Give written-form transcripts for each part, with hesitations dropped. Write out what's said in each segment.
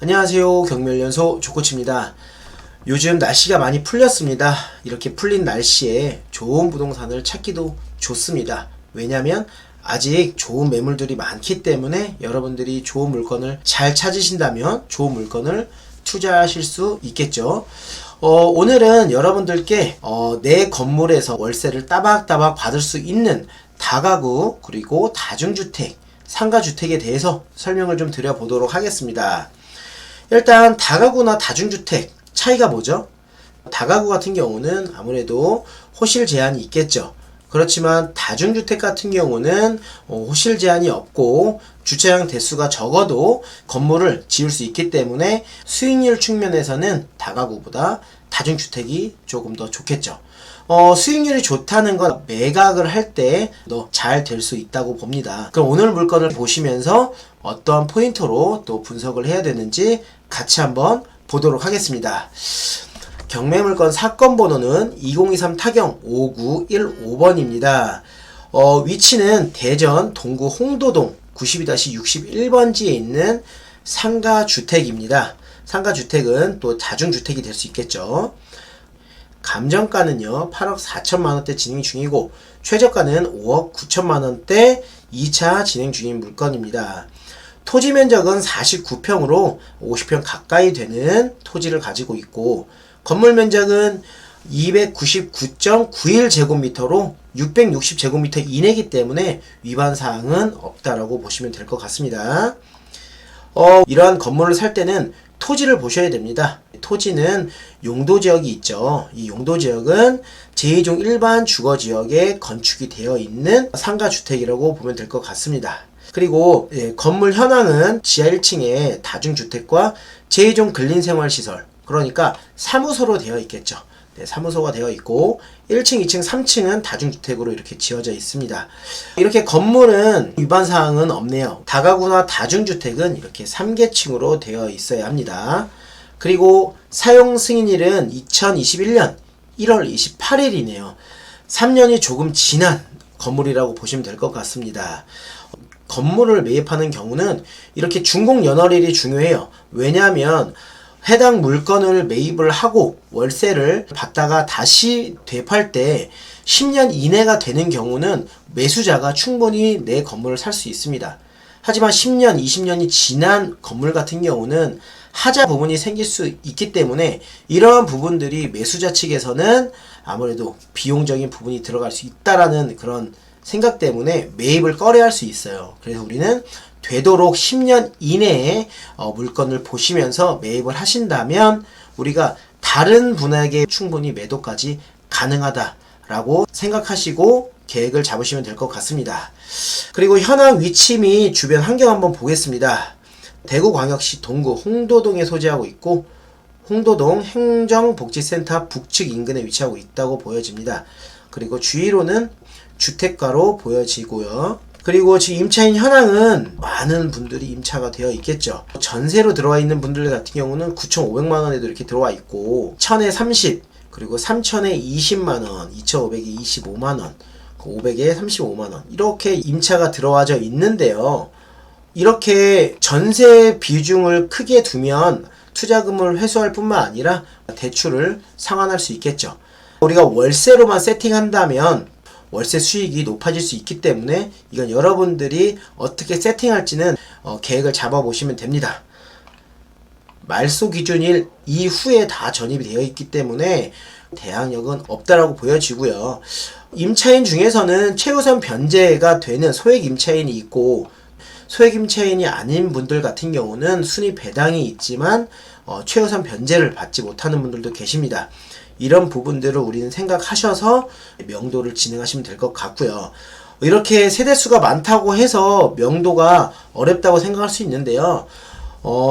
안녕하세요. 경멸연소 조코치입니다. 요즘 날씨가 많이 풀렸습니다. 이렇게 풀린 날씨에 좋은 부동산을 찾기도 좋습니다. 왜냐면 아직 좋은 매물들이 많기 때문에 여러분들이 좋은 물건을 잘 찾으신다면 좋은 물건을 투자하실 수 있겠죠. 오늘은 여러분들께 내 건물에서 월세를 따박따박 받을 수 있는 다가구 그리고 다중주택, 상가주택에 대해서 설명을 좀 드려보도록 하겠습니다. 일단 다가구나 다중주택 차이가 뭐죠? 다가구 같은 경우는 아무래도 호실 제한이 있겠죠. 그렇지만 다중주택 같은 경우는 호실 제한이 없고 주차장 대수가 적어도 건물을 지을 수 있기 때문에 수익률 측면에서는 다가구보다 다중주택이 조금 더 좋겠죠. 수익률이 좋다는 건 매각을 할 때 더 잘 될 수 있다고 봅니다. 그럼 오늘 물건을 보시면서 어떤 포인트로 또 분석을 해야 되는지 같이 한번 보도록 하겠습니다. 경매물건 사건 번호는 2023 타경 5915번입니다. 위치는 대전 동구 홍도동 92-61번지에 있는 상가주택입니다. 상가주택은 또 다중주택이 될 수 있겠죠. 감정가는요 8억 4천만원대 진행 중이고 최저가는 5억 9천만원대 2차 진행 중인 물건입니다. 토지 면적은 49평으로 50평 가까이 되는 토지를 가지고 있고 건물 면적은 299.91제곱미터로 660제곱미터 이내이기 때문에 위반사항은 없다라고 보시면 될 것 같습니다. 이러한 건물을 살 때는 토지를 보셔야 됩니다. 토지는 용도지역이 있죠. 이 용도지역은 제2종 일반 주거지역에 건축이 되어 있는 상가주택이라고 보면 될 것 같습니다. 그리고 건물 현황은 지하 1층에 다중주택과 제2종 근린생활시설, 그러니까 사무소로 되어 있겠죠. 사무소가 되어 있고 1층, 2층, 3층은 다중주택으로 이렇게 지어져 있습니다. 이렇게 건물은 위반사항은 없네요. 다가구나 다중주택은 이렇게 3계층으로 되어 있어야 합니다. 그리고 사용승인일은 2021년 1월 28일이네요. 3년이 조금 지난 건물이라고 보시면 될 것 같습니다. 건물을 매입하는 경우는 이렇게 준공연월일이 중요해요. 왜냐하면 해당 물건을 매입을 하고 월세를 받다가 다시 되팔 때 10년 이내가 되는 경우는 매수자가 충분히 내 건물을 살 수 있습니다. 하지만 10년, 20년이 지난 건물 같은 경우는 하자 부분이 생길 수 있기 때문에 이러한 부분들이 매수자 측에서는 아무래도 비용적인 부분이 들어갈 수 있다라는 그런 생각 때문에 매입을 꺼려할 수 있어요. 그래서 우리는 되도록 10년 이내에 물건을 보시면서 매입을 하신다면 우리가 다른 분에게 충분히 매도까지 가능하다라고 생각하시고 계획을 잡으시면 될 것 같습니다. 그리고 현황 위치 및 주변 환경 한번 보겠습니다. 대구광역시 동구 홍도동에 소재하고 있고 홍도동 행정복지센터 북측 인근에 위치하고 있다고 보여집니다. 그리고 주위로는 주택가로 보여지고요. 그리고 지금 임차인 현황은 많은 분들이 임차가 되어 있겠죠. 전세로 들어와 있는 분들 같은 경우는 9,500만원에도 이렇게 들어와 있고 1,000에 30, 그리고 3,000에 20만원, 2,500에 25만원, 500에 35만원 이렇게 임차가 들어와져 있는데요. 이렇게 전세 비중을 크게 두면 투자금을 회수할 뿐만 아니라 대출을 상환할 수 있겠죠. 우리가 월세로만 세팅한다면 월세 수익이 높아질 수 있기 때문에 이건 여러분들이 어떻게 세팅할지는 계획을 잡아보시면 됩니다. 말소 기준일 이후에 다 전입이 되어 있기 때문에 대항력은 없다라고 보여지고요. 임차인 중에서는 최우선 변제가 되는 소액 임차인이 있고 소액 임차인이 아닌 분들 같은 경우는 순위 배당이 있지만 최우선 변제를 받지 못하는 분들도 계십니다. 이런 부분들을 우리는 생각하셔서 명도를 진행하시면 될 것 같고요. 이렇게 세대수가 많다고 해서 명도가 어렵다고 생각할 수 있는데요.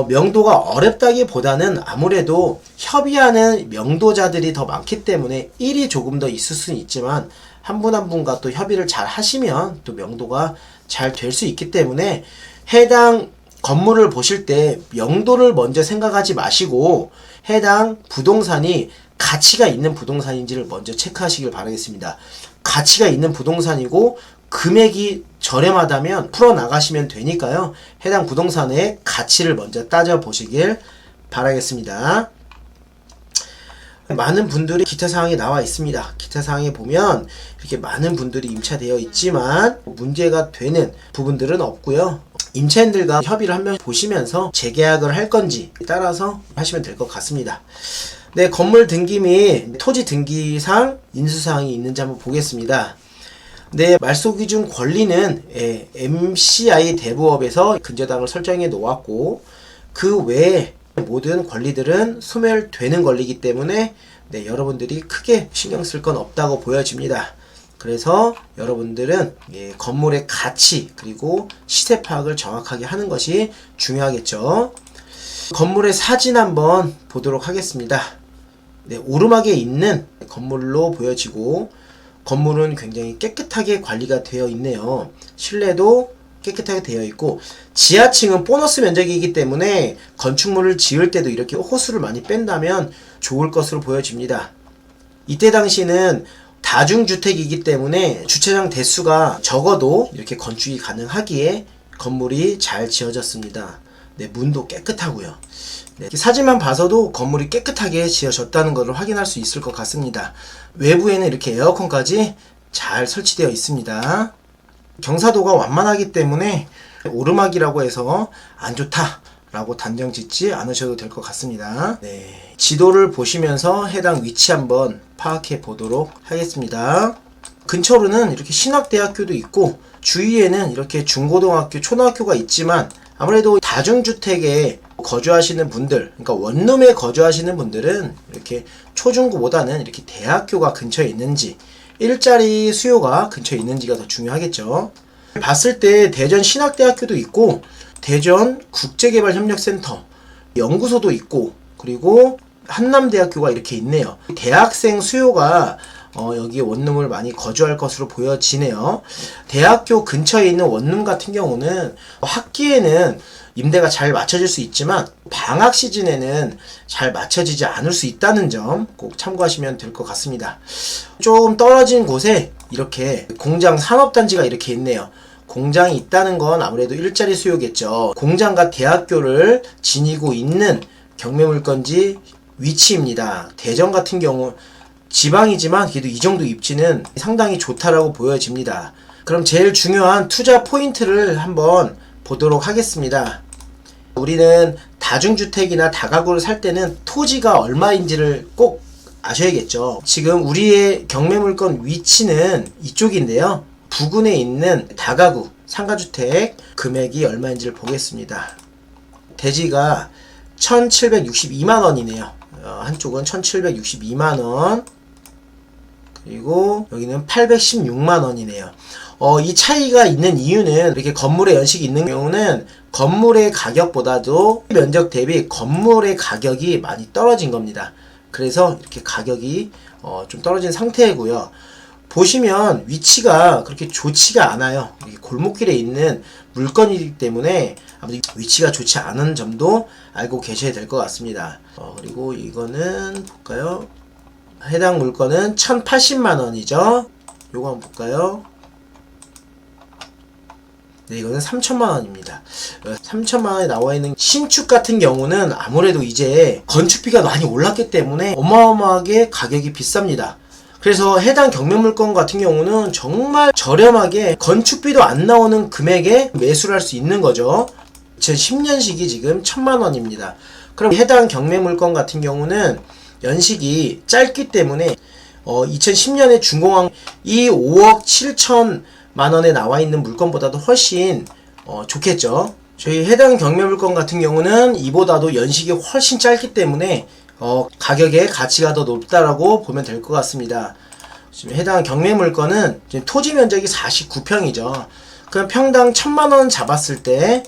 명도가 어렵다기보다는 아무래도 협의하는 명도자들이 더 많기 때문에 일이 조금 더 있을 수는 있지만 한 분 한 분과 또 협의를 잘 하시면 또 명도가 잘 될 수 있기 때문에 해당 건물을 보실 때 명도를 먼저 생각하지 마시고 해당 부동산이 가치가 있는 부동산인지를 먼저 체크하시길 바라겠습니다. 가치가 있는 부동산이고 금액이 저렴하다면 풀어나가시면 되니까요. 해당 부동산의 가치를 먼저 따져보시길 바라겠습니다. 많은 분들이 기타 사항에 나와 있습니다. 기타 사항에 보면 이렇게 많은 분들이 임차되어 있지만 문제가 되는 부분들은 없고요. 임차인들과 협의를 한번 보시면서 재계약을 할 건지 따라서 하시면 될 것 같습니다. 네, 건물 등기 및 토지 등기상 인수사항이 있는지 한번 보겠습니다. 네, 말소기준 권리는 MCI 대부업에서 근저당을 설정해 놓았고 그 외에 모든 권리들은 소멸되는 권리이기 때문에 네, 여러분들이 크게 신경 쓸 건 없다고 보여집니다. 그래서 여러분들은 건물의 가치 그리고 시세 파악을 정확하게 하는 것이 중요하겠죠. 건물의 사진 한번 보도록 하겠습니다. 네, 오르막에 있는 건물로 보여지고 건물은 굉장히 깨끗하게 관리가 되어 있네요. 실내도 깨끗하게 되어 있고 지하층은 보너스 면적이기 때문에 건축물을 지을 때도 이렇게 호수를 많이 뺀다면 좋을 것으로 보여집니다. 이때 당시는 다중주택이기 때문에 주차장 대수가 적어도 이렇게 건축이 가능하기에 건물이 잘 지어졌습니다. 네, 문도 깨끗하고요. 네, 사진만 봐서도 건물이 깨끗하게 지어졌다는 것을 확인할 수 있을 것 같습니다. 외부에는 이렇게 에어컨까지 잘 설치되어 있습니다. 경사도가 완만하기 때문에 오르막이라고 해서 안 좋다 라고 단정 짓지 않으셔도 될 것 같습니다. 네, 지도를 보시면서 해당 위치 한번 파악해 보도록 하겠습니다. 근처로는 이렇게 신학대학교도 있고 주위에는 이렇게 중고등학교, 초등학교가 있지만 아무래도 다중주택에 거주하시는 분들, 그러니까 원룸에 거주하시는 분들은 이렇게 초중고보다는 이렇게 대학교가 근처에 있는지 일자리 수요가 근처에 있는지가 더 중요하겠죠. 봤을 때 대전 신학대학교도 있고 대전 국제개발협력센터 연구소도 있고 그리고 한남대학교가 이렇게 있네요. 대학생 수요가 여기 원룸을 많이 거주할 것으로 보여지네요. 대학교 근처에 있는 원룸 같은 경우는 학기에는 임대가 잘 맞춰질 수 있지만 방학 시즌에는 잘 맞춰지지 않을 수 있다는 점 꼭 참고하시면 될 것 같습니다. 좀 떨어진 곳에 이렇게 공장 산업단지가 이렇게 있네요. 공장이 있다는 건 아무래도 일자리 수요겠죠. 공장과 대학교를 지니고 있는 경매물건지 위치입니다. 대전 같은 경우 지방이지만 그래도 이 정도 입지는 상당히 좋다라고 보여집니다. 그럼 제일 중요한 투자 포인트를 한번 보도록 하겠습니다. 우리는 다중주택이나 다가구를 살 때는 토지가 얼마인지를 꼭 아셔야겠죠. 지금 우리의 경매물건 위치는 이쪽인데요. 부근에 있는 다가구, 상가주택 금액이 얼마인지를 보겠습니다. 대지가 1762만원이네요. 한쪽은 1762만원 그리고 여기는 816만원이네요. 이 차이가 있는 이유는 이렇게 건물의 연식이 있는 경우는 건물의 가격보다도 면적 대비 건물의 가격이 많이 떨어진 겁니다. 그래서 이렇게 가격이 좀 떨어진 상태이고요. 보시면 위치가 그렇게 좋지가 않아요. 골목길에 있는 물건이기 때문에 아무래도 위치가 좋지 않은 점도 알고 계셔야 될 것 같습니다. 그리고 이거는 볼까요? 해당 물건은 1080만원이죠. 요거 한번 볼까요? 네, 이거는 3천만원입니다. 3천만원에 나와있는 신축 같은 경우는 아무래도 이제 건축비가 많이 올랐기 때문에 어마어마하게 가격이 비쌉니다. 그래서 해당 경매물건 같은 경우는 정말 저렴하게 건축비도 안 나오는 금액에 매수를 할 수 있는 거죠. 2010년식이 지금 1000만원입니다. 그럼 해당 경매물건 같은 경우는 연식이 짧기 때문에 2010년에 준공한 이 5억 7천만원에 나와있는 물건보다도 훨씬 좋겠죠. 저희 해당 경매물건 같은 경우는 이보다도 연식이 훨씬 짧기 때문에 가격의 가치가 더 높다라고 보면 될 것 같습니다. 지금 해당 경매물건은 지금 토지 면적이 49평이죠. 그럼 평당 1000만원 잡았을 때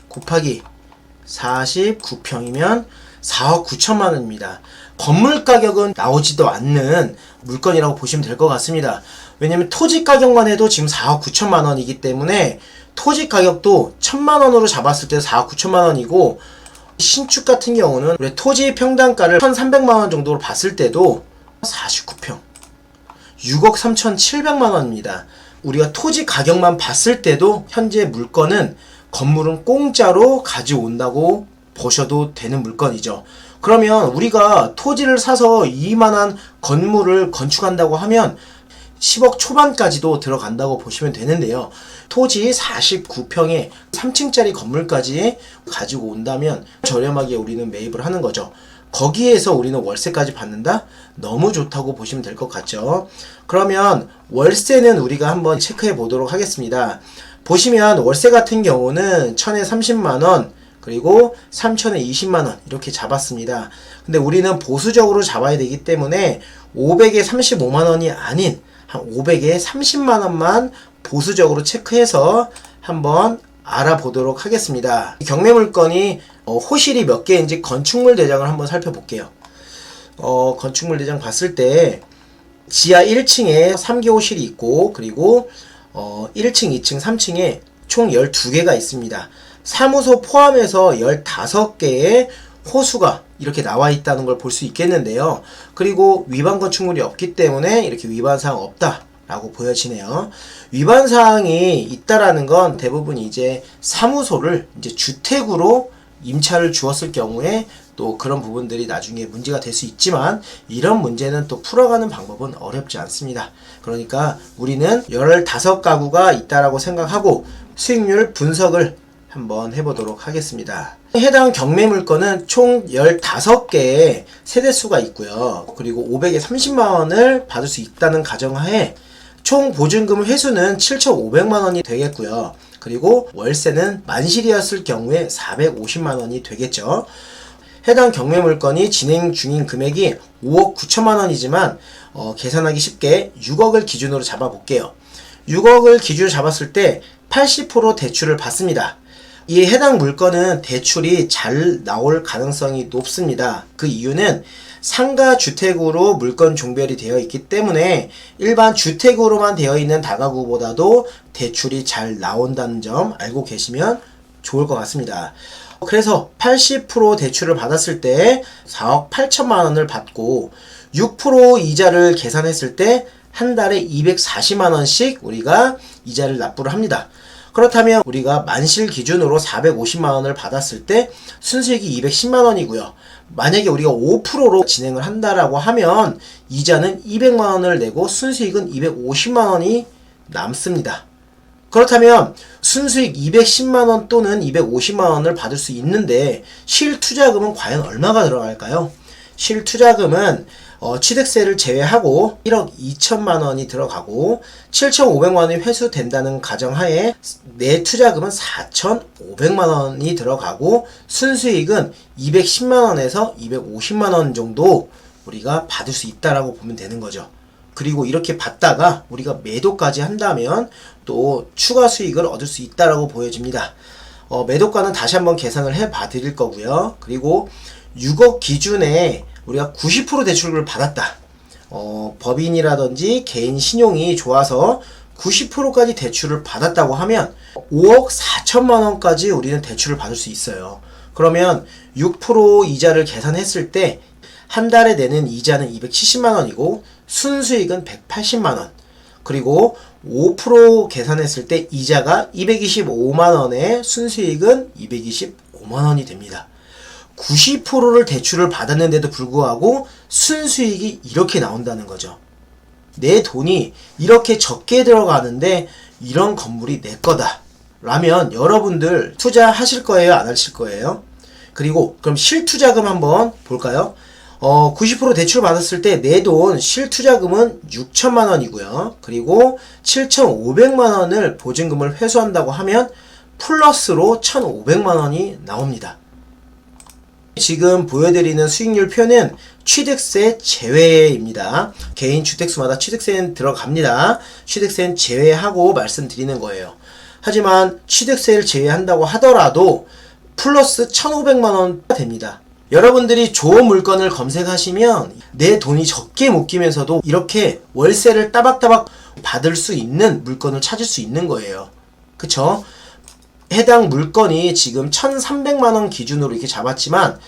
곱하기 49평이면 4억 9천만원입니다. 건물 가격은 나오지도 않는 물건이라고 보시면 될 것 같습니다. 왜냐면 토지 가격만 해도 지금 4억 9천만원이기 때문에 토지 가격도 1000만원으로 잡았을 때 4억 9천만원이고 신축 같은 경우는 우리 토지 평당가를 1300만원 정도로 봤을 때도 49평 6억 3700만원입니다. 우리가 토지 가격만 봤을 때도 현재 물건은 건물은 공짜로 가져온다고 보셔도 되는 물건이죠. 그러면 우리가 토지를 사서 이만한 건물을 건축한다고 하면 10억 초반까지도 들어간다고 보시면 되는데요. 토지 49평에 3층짜리 건물까지 가지고 온다면 저렴하게 우리는 매입을 하는 거죠. 거기에서 우리는 월세까지 받는다? 너무 좋다고 보시면 될 것 같죠. 그러면 월세는 우리가 한번 체크해 보도록 하겠습니다. 보시면 월세 같은 경우는 1000에 30만원, 그리고 3000에 20만원 이렇게 잡았습니다. 근데 우리는 보수적으로 잡아야 되기 때문에 500에 35만원이 아닌 한 500에 30만원만 보수적으로 체크해서 한번 알아보도록 하겠습니다. 경매 물건이 호실이 몇 개인지 건축물 대장을 한번 살펴볼게요. 건축물 대장 봤을 때 지하 1층에 3개 호실이 있고, 그리고 1층, 2층, 3층에 총 12개가 있습니다. 사무소 포함해서 15개의 호수가 이렇게 나와 있다는 걸 볼 수 있겠는데요. 그리고 위반 건축물이 없기 때문에 이렇게 위반사항 없다 라고 보여지네요. 위반사항이 있다라는 건 대부분 이제 사무소를 이제 주택으로 임차를 주었을 경우에 또 그런 부분들이 나중에 문제가 될 수 있지만, 이런 문제는 또 풀어가는 방법은 어렵지 않습니다. 그러니까 우리는 15가구가 있다라고 생각하고 수익률 분석을 한번 해보도록 하겠습니다. 해당 경매 물건은 총 15개의 세대수가 있고요. 그리고 500에 30만원을 받을 수 있다는 가정하에 총 보증금 회수는 7,500만원이 되겠고요. 그리고 월세는 만실이었을 경우에 450만원이 되겠죠. 해당 경매 물건이 진행 중인 금액이 5억 9천만원이지만 계산하기 쉽게 6억을 기준으로 잡아볼게요. 6억을 기준으로 잡았을 때 80% 대출을 받습니다. 이 해당 물건은 대출이 잘 나올 가능성이 높습니다. 그 이유는 상가 주택으로 물건 종별이 되어 있기 때문에 일반 주택으로만 되어 있는 다가구보다도 대출이 잘 나온다는 점 알고 계시면 좋을 것 같습니다. 그래서 80% 대출을 받았을 때 4억 8천만 원을 받고 6% 이자를 계산했을 때 한 달에 240만 원씩 우리가 이자를 납부를 합니다. 그렇다면 우리가 만실 기준으로 450만 원을 받았을 때 순수익이 210만 원이고요. 만약에 우리가 5%로 진행을 한다라고 하면 이자는 200만 원을 내고 순수익은 250만 원이 남습니다. 그렇다면 순수익 210만 원 또는 250만 원을 받을 수 있는데 실투자금은 과연 얼마가 들어갈까요? 실투자금은 취득세를 제외하고 1억 2천만 원이 들어가고 7,500만 원이 회수된다는 가정하에 내 투자금은 4,500만 원이 들어가고 순수익은 210만 원에서 250만 원 정도 우리가 받을 수 있다라고 보면 되는 거죠. 그리고 이렇게 받다가 우리가 매도까지 한다면 또 추가 수익을 얻을 수 있다라고 보여집니다. 매도가는 다시 한번 계산을 해 봐 드릴 거고요. 그리고 6억 기준에 우리가 90% 대출을 받았다. 법인이라든지 개인 신용이 좋아서 90%까지 대출을 받았다고 하면 5억 4천만 원까지 우리는 대출을 받을 수 있어요. 그러면 6% 이자를 계산했을 때 한 달에 내는 이자는 270만 원이고 순수익은 180만 원. 그리고 5% 계산했을 때 이자가 225만 원에 순수익은 225만 원이 됩니다. 90%를 대출을 받았는데도 불구하고 순수익이 이렇게 나온다는 거죠. 내 돈이 이렇게 적게 들어가는데 이런 건물이 내 거다 라면 여러분들 투자하실 거예요? 안 하실 거예요? 그리고 그럼 실투자금 한번 볼까요? 90% 대출 받았을 때 내 돈 실투자금은 6천만 원이고요. 그리고 7,500만 원을 보증금을 회수한다고 하면 플러스로 1,500만 원이 나옵니다. 지금 보여드리는 수익률 표는 취득세 제외입니다. 개인 주택수마다 취득세는 들어갑니다. 취득세는 제외하고 말씀드리는 거예요. 하지만 취득세를 제외한다고 하더라도 플러스 1,500만 원 됩니다. 여러분들이 좋은 물건을 검색하시면 내 돈이 적게 묶이면서도 이렇게 월세를 따박따박 받을 수 있는 물건을 찾을 수 있는 거예요. 그쵸? 해당 물건이 지금 1,300만원 기준으로 이렇게 잡았지만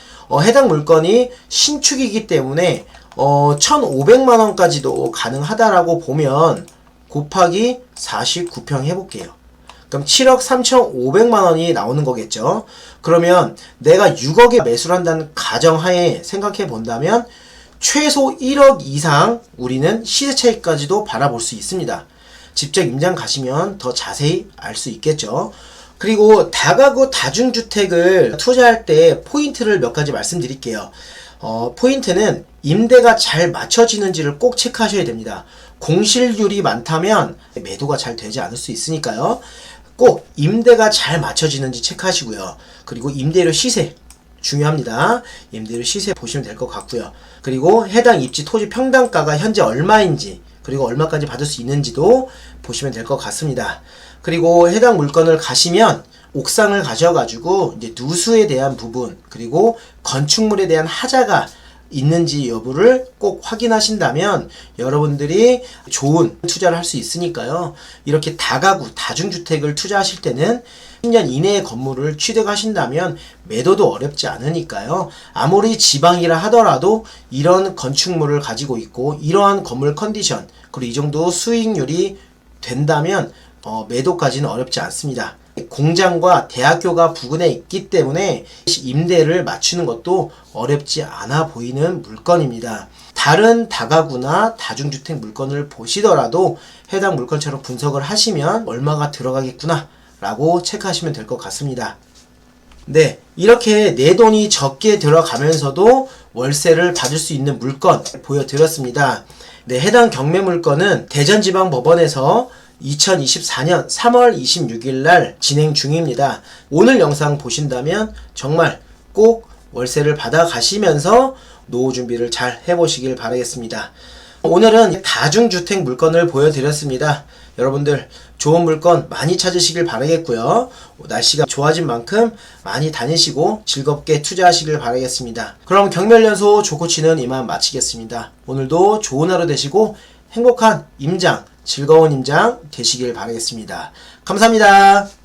해당 물건이 신축이기 때문에 1,500만원까지도 가능하다라고 보면 곱하기 49평 해볼게요. 그럼 7억 3,500만 원이 나오는 거겠죠. 그러면 내가 6억에 매수를 한다는 가정하에 생각해 본다면 최소 1억 이상 우리는 시세 차익까지도 바라볼 수 있습니다. 직접 임장 가시면 더 자세히 알 수 있겠죠. 그리고 다가구 다중주택을 투자할 때 포인트를 몇 가지 말씀드릴게요. 포인트는 임대가 잘 맞춰지는지를 꼭 체크하셔야 됩니다. 공실률이 많다면 매도가 잘 되지 않을 수 있으니까요. 꼭 임대가 잘 맞춰지는지 체크하시고요. 그리고 임대료 시세 중요합니다. 임대료 시세 보시면 될 것 같고요. 그리고 해당 입지 토지 평당가가 현재 얼마인지 그리고 얼마까지 받을 수 있는지도 보시면 될 것 같습니다. 그리고 해당 물건을 가시면 옥상을 가셔가지고 이제 누수에 대한 부분 그리고 건축물에 대한 하자가 있는지 여부를 꼭 확인하신다면 여러분들이 좋은 투자를 할 수 있으니까요. 이렇게 다가구 다중주택을 투자하실 때는 10년 이내의 건물을 취득하신다면 매도도 어렵지 않으니까요. 아무리 지방이라 하더라도 이런 건축물을 가지고 있고 이러한 건물 컨디션 그리고 이 정도 수익률이 된다면 매도까지는 어렵지 않습니다. 공장과 대학교가 부근에 있기 때문에 임대를 맞추는 것도 어렵지 않아 보이는 물건입니다. 다른 다가구나 다중주택 물건을 보시더라도 해당 물건처럼 분석을 하시면 얼마가 들어가겠구나 라고 체크하시면 될 것 같습니다. 네, 이렇게 내 돈이 적게 들어가면서도 월세를 받을 수 있는 물건 보여드렸습니다. 네, 해당 경매 물건은 대전지방법원에서 2024년 3월 26일 날 진행 중입니다. 오늘 영상 보신다면 정말 꼭 월세를 받아 가시면서 노후 준비를 잘 해보시길 바라겠습니다. 오늘은 다중주택 물건을 보여드렸습니다. 여러분들 좋은 물건 많이 찾으시길 바라겠고요. 날씨가 좋아진 만큼 많이 다니시고 즐겁게 투자하시길 바라겠습니다. 그럼 경매연소 조코치는 이만 마치겠습니다. 오늘도 좋은 하루 되시고 행복한 임장 즐거운 임장 되시길 바라겠습니다. 감사합니다.